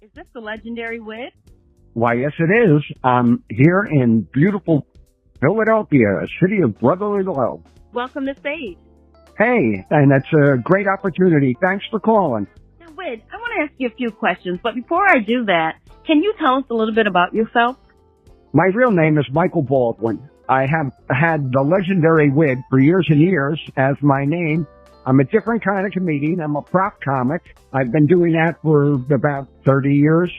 Is this the Legendary Wid? Why, yes, it is. I'm here in beautiful Philadelphia, a city of brotherly love. Welcome to stage. Hey, and that's a great opportunity. Thanks for calling. Now, Wid, I want to ask you a few questions, but before I do that, can you tell us a little bit about yourself? My real name is Michael Baldwin. I have had the Legendary Wid for years and years as my name. I'm a different kind of comedian. I'm a prop comic. I've been doing that for about 30 years.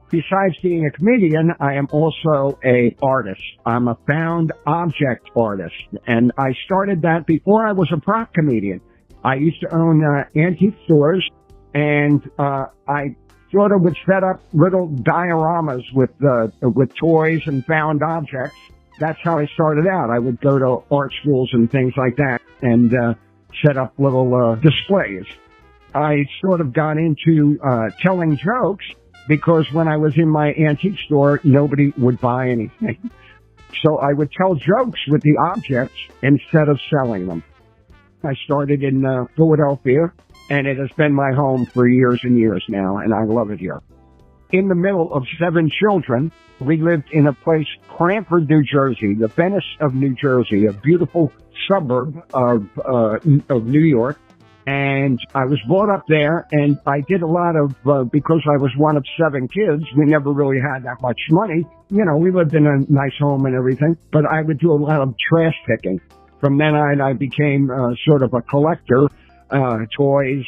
Besides being a comedian, I am also an artist. I'm a found object artist, and I started that before I was a prop comedian. I used to own antique stores, and I sort of would set up little dioramas with toys and found objects. That's how I started out. I would go to art schools and things like that, and set up little displays. I sort of got into telling jokes because when I was in my antique store, nobody would buy anything. So I would tell jokes with the objects instead of selling them. I started in Philadelphia, and it has been my home for years and years now, and I love it here. In the middle of 7 children, we lived in a place, Cranford, New Jersey, the Venice of New Jersey, a beautiful suburb of New York. And I was brought up there, and I did a lot of, because I was one of 7 kids, we never really had that much money. You know, we lived in a nice home and everything, but I would do a lot of trash picking. From then on, I became sort of a collector, toys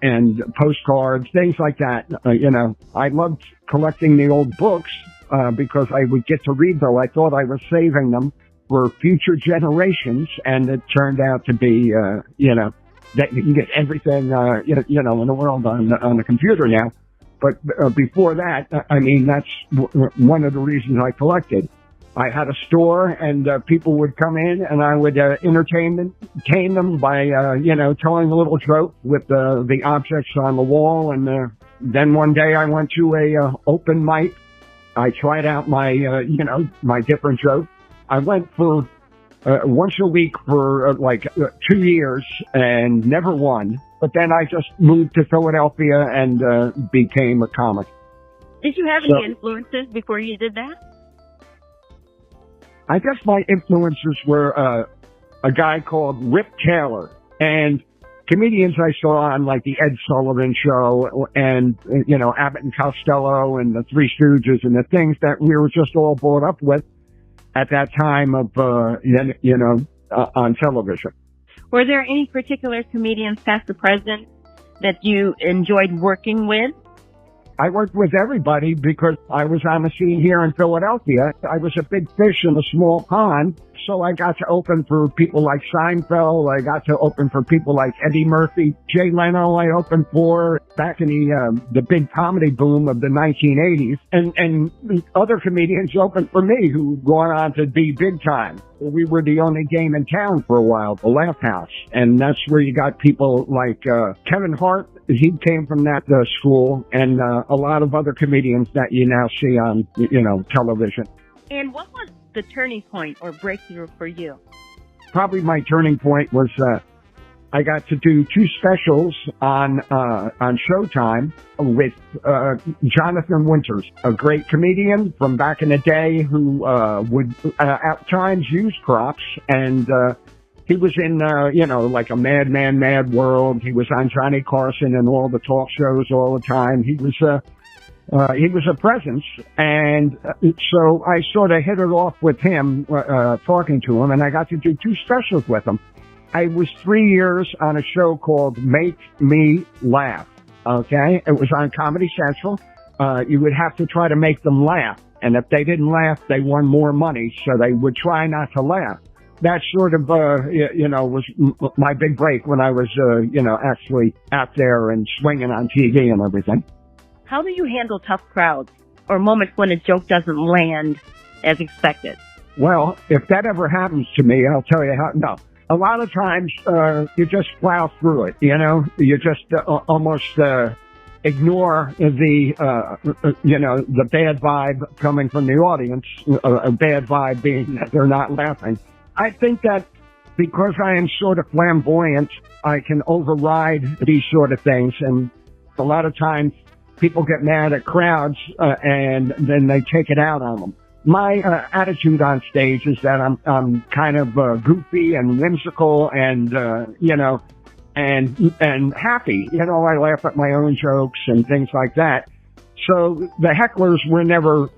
and postcards, things like that. You know, I loved collecting the old books because I would get to read them. I thought I was saving them for future generations, and it turned out to be, you know, that you can get everything, you know, in the world on the computer now. But before that, I mean, that's one of the reasons I collected. I had a store, and people would come in, and I would entertain them by, you know, telling a little joke with the objects on the wall. And then one day I went to a open mic. I tried out my, you know, my different jokes. I went for once a week for like 2 years and never won. But then I just moved to Philadelphia and became a comic. Did you have any influences before you did that? I guess my influences were a guy called Rip Taylor and comedians I saw on like the Ed Sullivan Show and, you know, Abbott and Costello and the Three Stooges and the things that we were just all brought up with at that time of, you know, on television. Were there any particular comedians, past or present, that you enjoyed working with? I worked with everybody because I was on the scene here in Philadelphia. I was a big fish in a small pond, so I got to open for people like Seinfeld. I got to open for people like Eddie Murphy. Jay Leno I opened for back in the big comedy boom of the 1980s. And other comedians opened for me who gone on to be big time. We were the only game in town for a while, the Laugh House. And that's where you got people like Kevin Hart. He came from that school, and a lot of other comedians that you now see on, you know, television. And what was the turning point or breakthrough for you? Probably my turning point was I got to do 2 specials on Showtime with Jonathan Winters, a great comedian from back in the day who would at times use props, and he was in, you know, like a Madman, Mad World. He was on Johnny Carson and all the talk shows all the time. He was a presence. And so I sort of hit it off with him, talking to him, and I got to do 2 specials with him. I was 3 years on a show called Make Me Laugh. Okay. It was on Comedy Central. You would have to try to make them laugh. And if they didn't laugh, they won more money. So they would try not to laugh. That sort of, you know, was my big break when I was, you know, actually out there and swinging on TV and everything. How do you handle tough crowds or moments when a joke doesn't land as expected? Well, if that ever happens to me, I'll tell you how. No, a lot of times you just plow through it. You know, you just almost ignore the, you know, the bad vibe coming from the audience. A bad vibe being that they're not laughing. I think that because I am sort of flamboyant, I can override these sort of things. And a lot of times people get mad at crowds, and then they take it out on them. My attitude on stage is that I'm kind of goofy and whimsical and and happy. I laugh at my own jokes and things like that. So the hecklers were never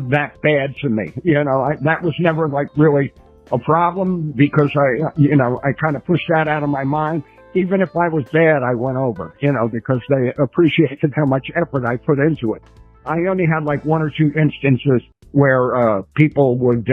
that bad to me. That was never like really a problem because I kind of pushed that out of my mind. Even if I was bad, I went over, because they appreciated how much effort I put into it. I only had like one or two instances where people would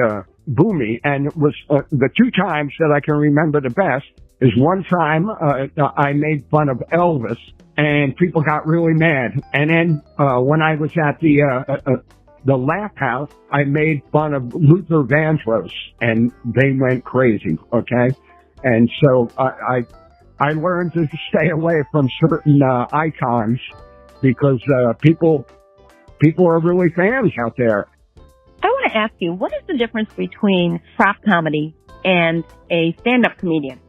boo me, and it was the two times that I can remember the best is one time I made fun of Elvis, and people got really mad. And then when I was at the Laugh House, I made fun of Luther Vandross, and they went crazy. Okay, and so I learned to stay away from certain icons because people are really fans out there. I want to ask you, what is the difference between prop comedy and a stand-up comedian?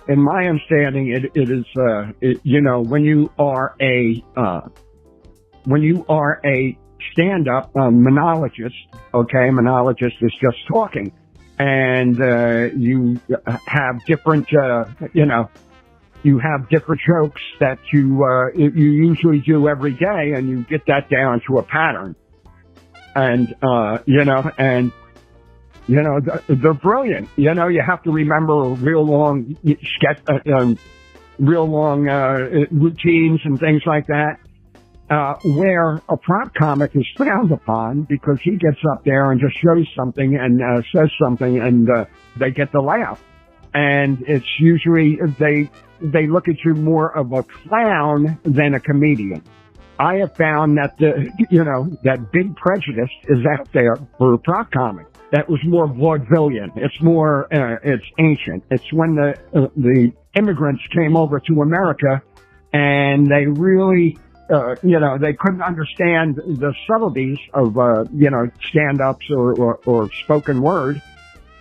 In my understanding, it is when you are a stand-up monologist. Okay, monologist is just talking. And you have different, you have different jokes that you usually do every day, and you get that down to a pattern. And they're brilliant. You have to remember real long routines and things like that. Where a prop comic is frowned upon because he gets up there and just shows something and says something, and they get the laugh. And it's usually they look at you more of a clown than a comedian. I have found that that big prejudice is out there for a prop comic. That was more vaudevillian. It's more it's ancient. It's when the immigrants came over to America, and they really they couldn't understand the subtleties of, stand-ups or spoken word.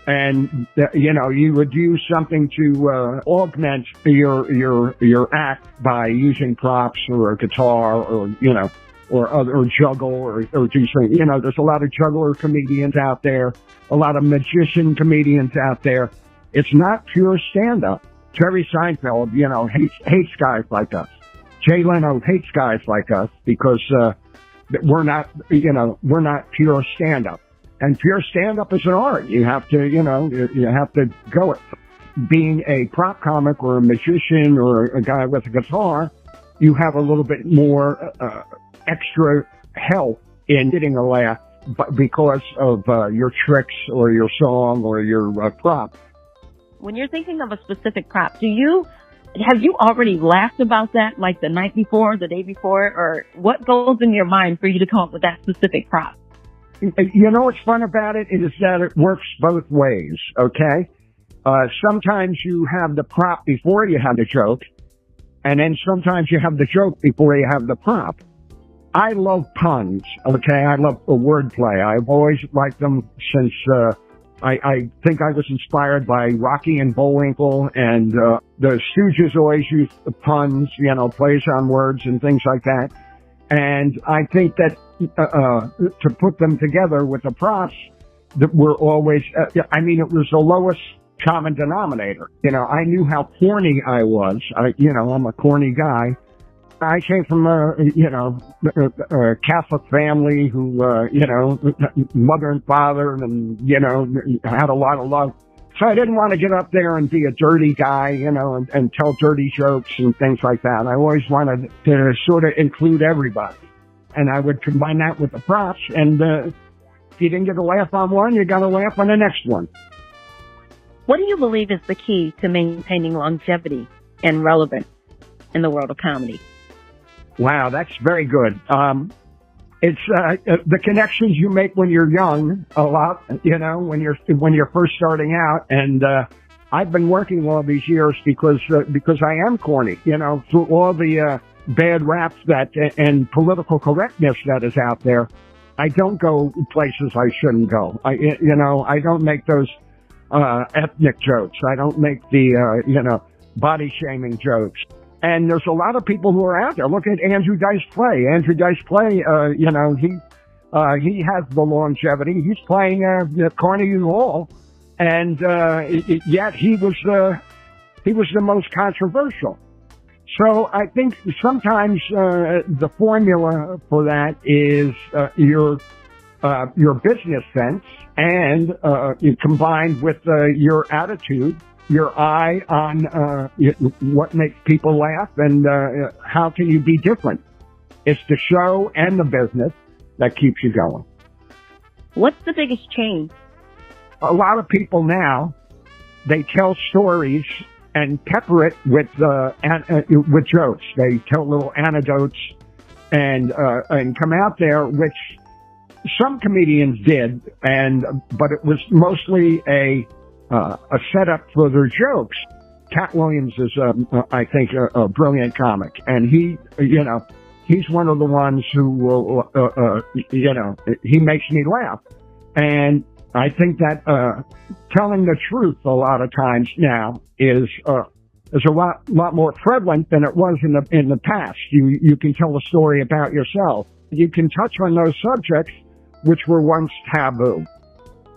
And, you would use something to, augment your act by using props or a guitar or juggle or do something. There's a lot of juggler comedians out there, a lot of magician comedians out there. It's not pure stand-up. Jerry Seinfeld, hates guys like us. Jay Leno hates guys like us because we're not pure stand-up. And pure stand-up is an art. You have to, you have to go it. Being a prop comic or a magician or a guy with a guitar, you have a little bit more extra help in getting a laugh because of your tricks or your song or your prop. When you're thinking of a specific prop, have you already laughed about that, like the night before, the day before, or what goes in your mind for you to come up with that specific prop? What's fun about it is that it works both ways, okay? Sometimes you have the prop before you have the joke, and then sometimes you have the joke before you have the prop. I love puns, okay? I love wordplay. I've always liked them since I think I was inspired by Rocky and Bullwinkle, and the Stooges always used the puns, plays on words and things like that. And I think that to put them together with the props, that were always, it was the lowest common denominator. I knew how corny I was. I'm a corny guy. I came from a Catholic family who, mother and father and, had a lot of love. So I didn't want to get up there and be a dirty guy, and tell dirty jokes and things like that. I always wanted to sort of include everybody. And I would combine that with the props. And if you didn't get a laugh on one, you got a laugh on the next one. What do you believe is the key to maintaining longevity and relevance in the world of comedy? Wow, that's very good. It's the connections you make when you're young a lot, when you're first starting out. And I've been working all these years because I am corny, through all the bad raps and political correctness that is out there. I don't go places I shouldn't go. I don't make those ethnic jokes. I don't make the body shaming jokes. And there's a lot of people who are out there. Look at Andrew Dice Clay. Andrew Dice Clay, he has the longevity. He's playing at Carnegie Hall, and yet he was the most controversial. So I think sometimes the formula for that is your business sense, and combined with your attitude, your eye on what makes people laugh, and how can you be different. It's the show and the business that keeps you going. What's the biggest change? A lot of people now, they tell stories and pepper it with jokes. They tell little anecdotes and come out there, which some comedians did, but it was mostly a setup for their jokes. Cat Williams is, I think, a brilliant comic, and he's one of the ones who will, he makes me laugh. And I think that telling the truth a lot of times now is a lot more prevalent than it was in the past. You can tell a story about yourself. You can touch on those subjects which were once taboo.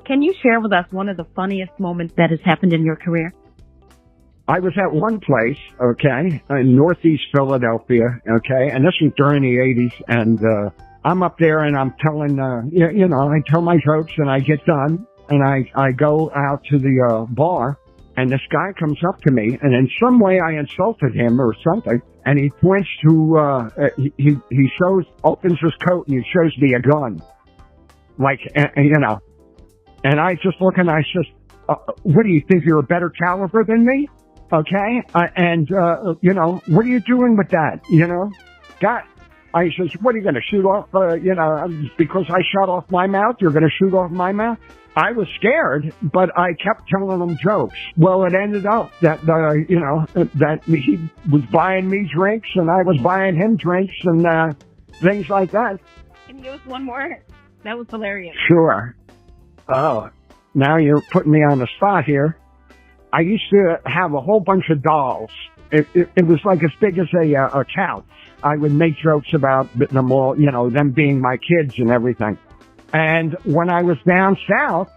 Can you share with us one of the funniest moments that has happened in your career? I was at one place, okay, in Northeast Philadelphia, okay, and this was during the 80s, and I'm up there and I'm telling, I tell my jokes and I get done, and I go out to the bar, and this guy comes up to me, and in some way I insulted him or something, and he points to, he opens his coat and he shows me a gun. Like, and I just look and I says, what do you think, you're a better caliber than me? Okay. What are you doing with that? I says, what are you going to shoot off? Because I shot off my mouth, you're going to shoot off my mouth? I was scared, but I kept telling him jokes. Well, it ended up that, that he was buying me drinks and I was buying him drinks and, things like that. Can you give us one more? That was hilarious. Sure. Oh, now you're putting me on the spot here. I used to have a whole bunch of dolls. It was like as big as a couch. I would make jokes about them all, them being my kids and everything. And when I was down south,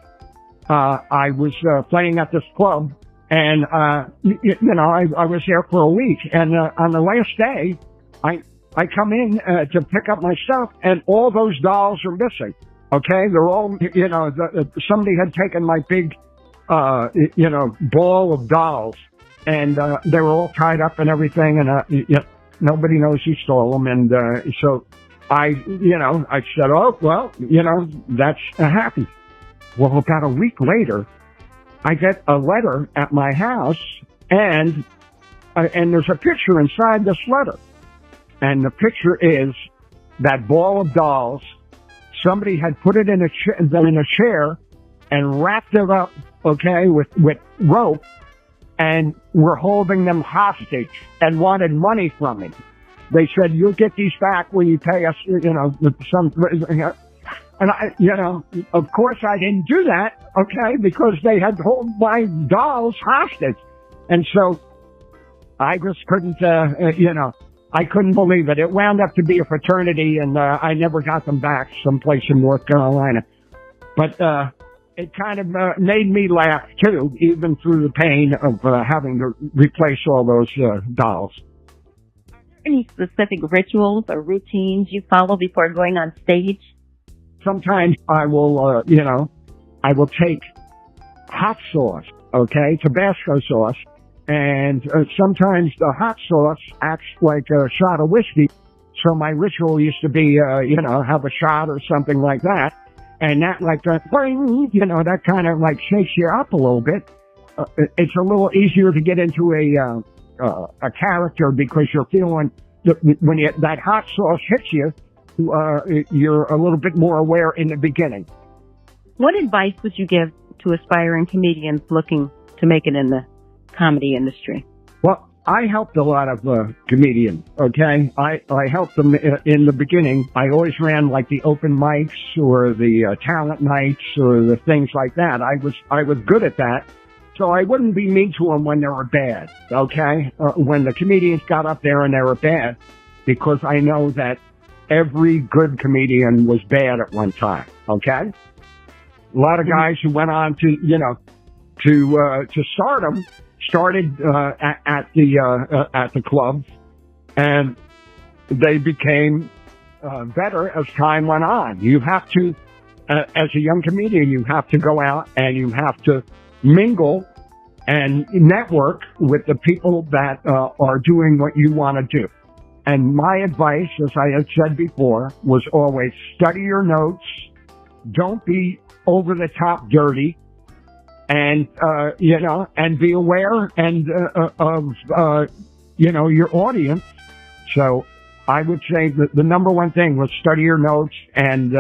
I was playing at this club, and I was there for a week. And on the last day, I come in to pick up my stuff, and all those dolls are missing. Okay, they're all, somebody had taken my big, ball of dolls, and they were all tied up and everything, and nobody knows who stole them. And so I said, oh, well, that's happy. Well, about a week later, I get a letter at my house, and there's a picture inside this letter. And the picture is that ball of dolls. Somebody had put it in a chair and wrapped it up, okay, with rope, and were holding them hostage and wanted money from me. They said, you'll get these back when you pay us, and of course I didn't do that, okay, because they had hold my dolls hostage. And so I just couldn't, I couldn't believe it. It wound up to be a fraternity, and I never got them back someplace in North Carolina. But it kind of made me laugh, too, even through the pain of having to replace all those dolls. Any specific rituals or routines you follow before going on stage? Sometimes I will, I will take hot sauce, okay, Tabasco sauce, and sometimes the hot sauce acts like a shot of whiskey. So my ritual used to be, have a shot or something like that. And that that kind of like shakes you up a little bit. It's a little easier to get into a character because you're feeling when that hot sauce hits you, you're a little bit more aware in the beginning. What advice would you give to aspiring comedians looking to make it in the comedy industry? Well, I helped a lot of comedians, okay? I helped them in the beginning. I always ran like the open mics or the talent nights or the things like that. I was good at that. So I wouldn't be mean to them when they were bad, okay? When the comedians got up there and they were bad, because I know that every good comedian was bad at one time, okay? A lot of guys who went on to, to stardom started at the clubs, and they became better as time went on. You have to, as a young comedian, you have to go out and you have to mingle and network with the people that are doing what you want to do. And my advice, as I had said before, was always study your notes. Don't be over the top dirty, and and be aware of your audience. So I would say that the number one thing was study your notes and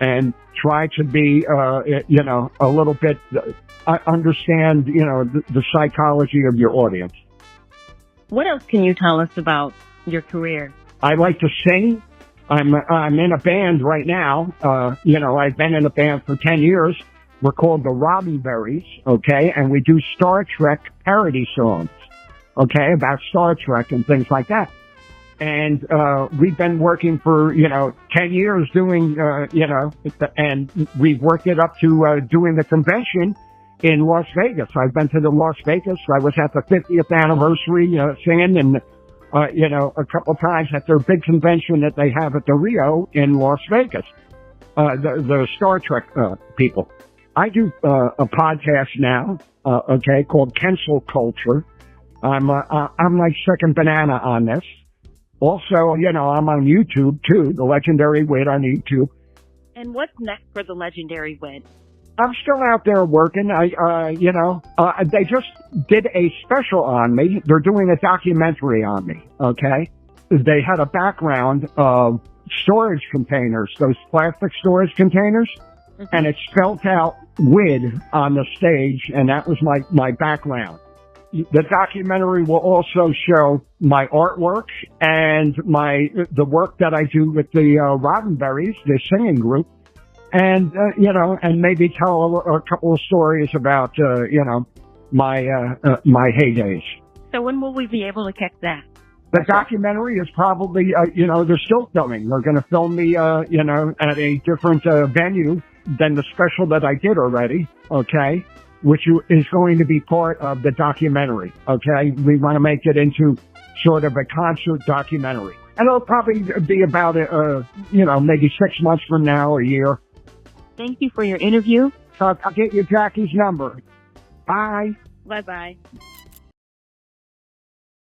and try to be a little bit understand the psychology of your audience. What else can you tell us about your career? I like to sing. I'm in a band right now. I've been in a band for 10 years. We're called the Roddenberries, okay? And we do Star Trek parody songs, okay, about Star Trek and things like that. And we've been working for, 10 years doing, and we've worked it up to doing the convention in Las Vegas. I've been to the Las Vegas. I was at the 50th anniversary singing, and a couple times at their big convention that they have at the Rio in Las Vegas. The Star Trek people. I do a podcast now, called Cancel Culture. I'm like second banana on this. Also, I'm on YouTube too, the Legendary Wid on YouTube. And what's next for the Legendary Wid? I'm still out there working. They just did a special on me. They're doing a documentary on me, okay? They had a background of storage containers, those plastic storage containers, and it spelled out WID on the stage, and that was my background. The documentary will also show my artwork and the work that I do with the Roddenberries, the singing group. And, and maybe tell a couple of stories about, my heydays. So when will we be able to catch that? The documentary is probably, they're still filming. They're going to film me, at a different venue than the special that I did already, okay, which is going to be part of the documentary, okay? We want to make it into sort of a concert documentary. And it'll probably be about, maybe 6 months from now, a year. Thank you for your interview. So I'll get you Jackie's number. Bye. Bye-bye.